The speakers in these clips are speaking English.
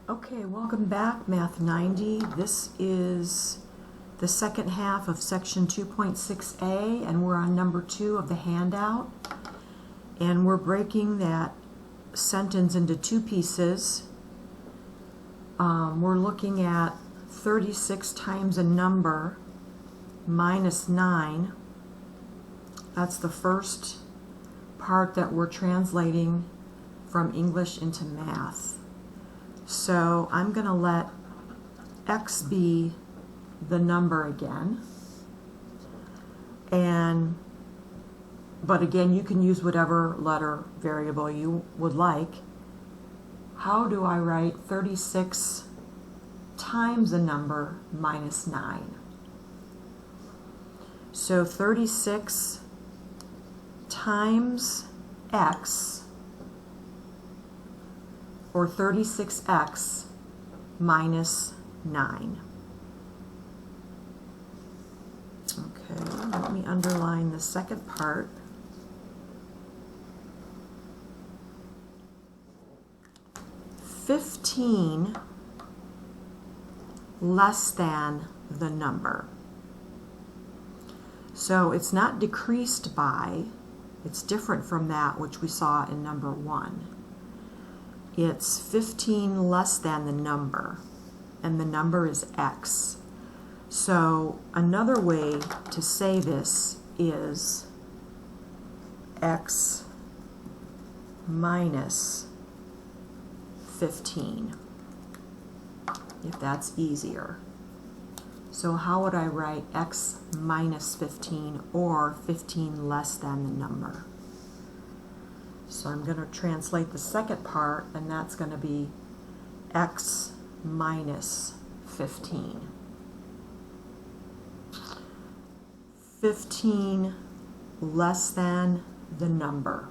Okay, welcome back, Math 90. This is the second half of section 2.6a, and we're on number 2 of the handout. And we're breaking that sentence into two pieces. We're looking at 36 times a number minus 9. That's the first part that we're translating from English into math. So I'm going to let x be the number again. But again, you can use whatever letter variable you would like. How do I write 36 times a number minus 9? So 36 times x, or 36x minus 9. Okay, let me underline the second part. "15 less than the number." So it's not decreased by, it's different from that which we saw in number 1. It's 15 less than the number, and the number is x. So another way to say this is x minus 15, if that's easier. So how would I write x minus 15, or 15 less than the number? So I'm going to translate the second part, and that's going to be x minus 15. 15 less than the number.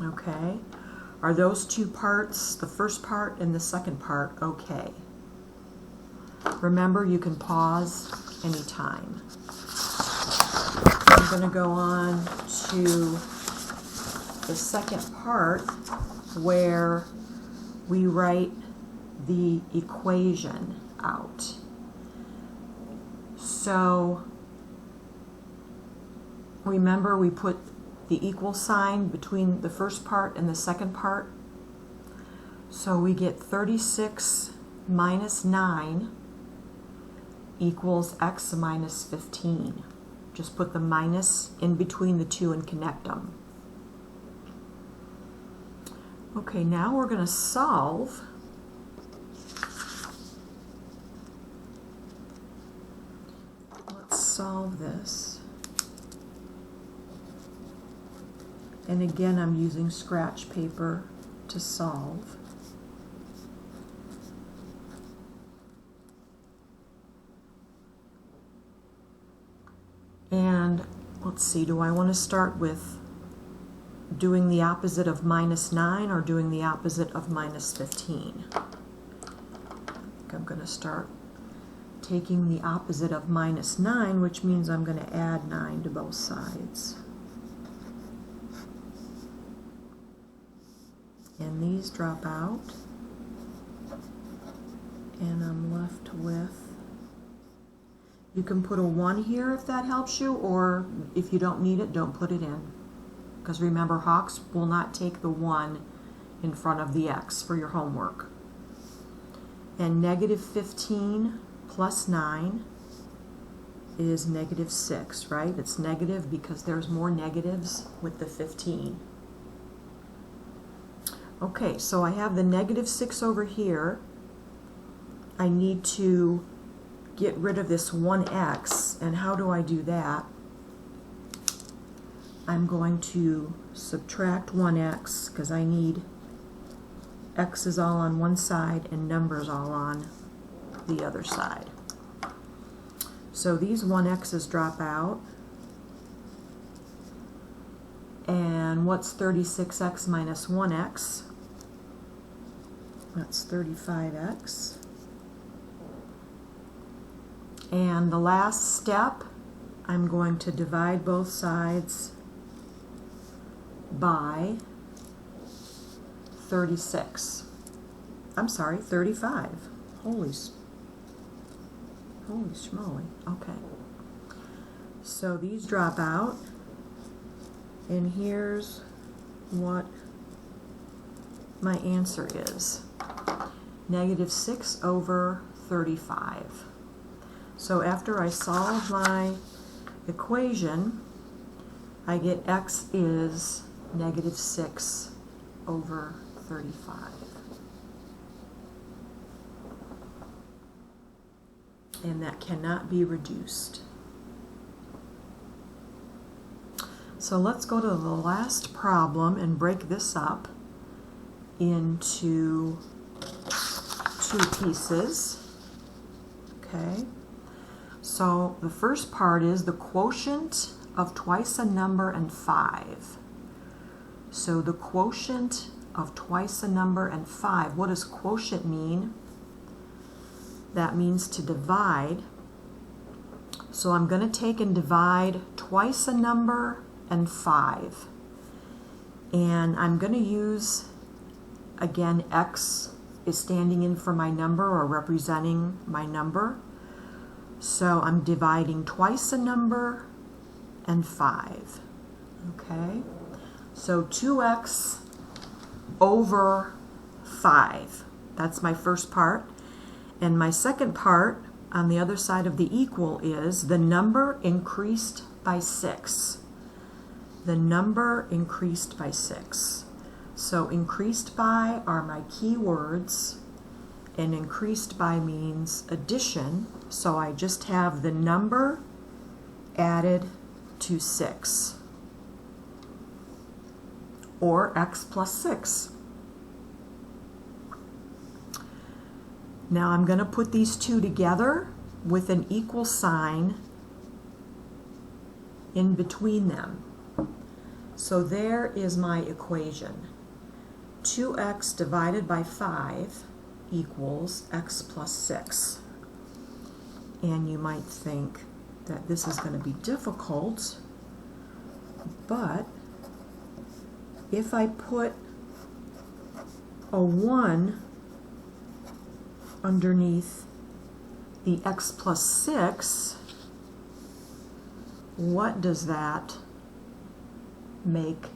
Okay? Are those two parts, the first part and the second part, okay? Remember, you can pause anytime. I'm going to go on to the second part where we write the equation out. So remember, we put the equal sign between the first part and the second part. So we get 36 minus 9 equals x minus 15. Just put the minus in between the two and connect them. Okay, now we're going to solve. Let's solve this. And again, I'm using scratch paper to solve. And let's see, do I want to start with doing the opposite of minus 9 or doing the opposite of minus 15? I think I'm going to start taking the opposite of minus 9, which means I'm going to add 9 to both sides. And these drop out, and I'm left with, you can put a 1 here if that helps you, or if you don't need it, don't put it in. Because remember, Hawks will not take the 1 in front of the x for your homework. And negative 15 plus 9 is negative 6, right? It's negative because there's more negatives with the 15. Okay, so I have the negative 6 over here. I need to get rid of this 1x, and how do I do that? I'm going to subtract 1x because I need x is all on one side and numbers all on the other side. So these 1x's drop out. And what's 36x minus 1x? That's 35x. And the last step, I'm going to divide both sides by 36. I'm sorry, 35. Holy schmoly. Okay. So these drop out, and here's what my answer is. -6/35. So after I solve my equation, I get x is -6/35. And that cannot be reduced. So let's go to the last problem and break this up into 2 pieces. Okay, so the first part is the quotient of twice a number and 5. So the quotient of twice a number and 5. What does quotient mean? That means to divide. So I'm going to take and divide twice a number and 5. And I'm going to use, again, x is standing in for my number or representing my number. So I'm dividing twice a number and 5. Okay? So 2x over 5. That's my first part. And my second part on the other side of the equal is the number increased by 6. The number increased by 6. So increased by are my key words, and increased by means addition. So I just have the number added to 6, or x plus 6. Now I'm going to put these two together with an equal sign in between them. So there is my equation. 2x divided by 5 equals x plus 6. And you might think that this is going to be difficult, but if I put a 1 underneath the x plus 6, what does that make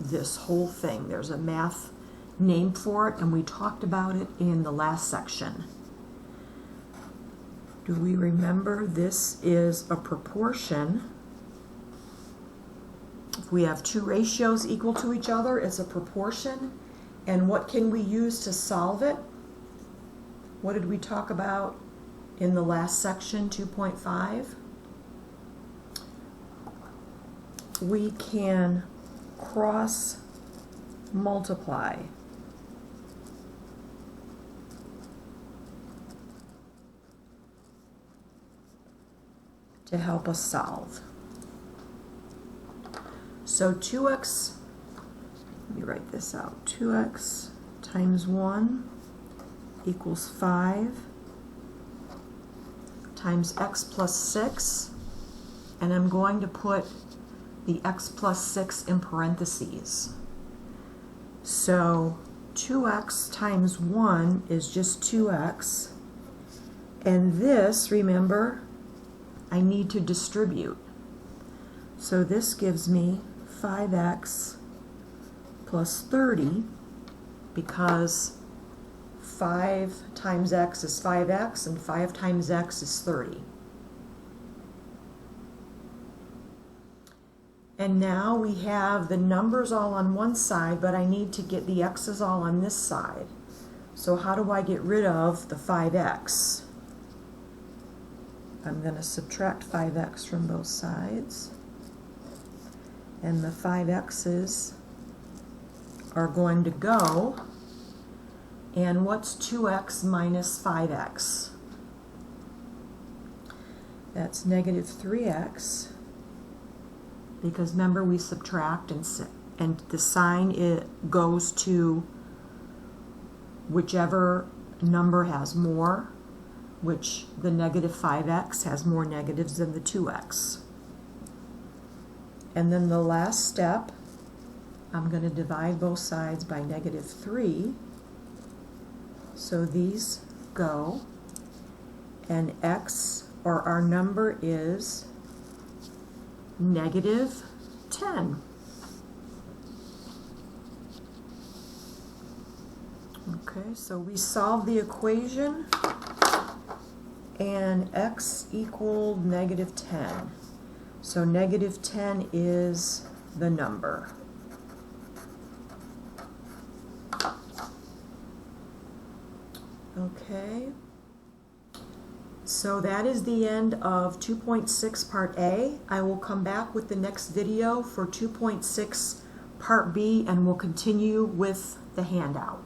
this whole thing? There's a math name for it, and we talked about it in the last section. Do we remember this is a proportion? If we have two ratios equal to each other, it's a proportion. And what can we use to solve it? What did we talk about in the last section, 2.5? We can cross multiply. To help us solve. So 2x, let me write this out, 2x times 1 equals 5 times x plus 6, and I'm going to put the x plus 6 in parentheses. So 2x times 1 is just 2x, and this, remember, I need to distribute. So this gives me 5x plus 30, because 5 times x is 5x and 5 times x is 30. And now we have the numbers all on one side, but I need to get the x's all on this side. So how do I get rid of the 5x? I'm going to subtract 5x from both sides. And the 5x's are going to go. And what's 2x minus 5x? That's negative 3x. Because remember, we subtract and the sign goes to whichever number has more, which the negative 5x has more negatives than the 2x. And then the last step I'm going to divide both sides by -3. So these go. And x, or our number, is -10. Okay, so we solve the equation, and x equaled -10. So -10 is the number. Okay, so that is the end of 2.6 Part A. I will come back with the next video for 2.6 Part B, and we'll continue with the handout.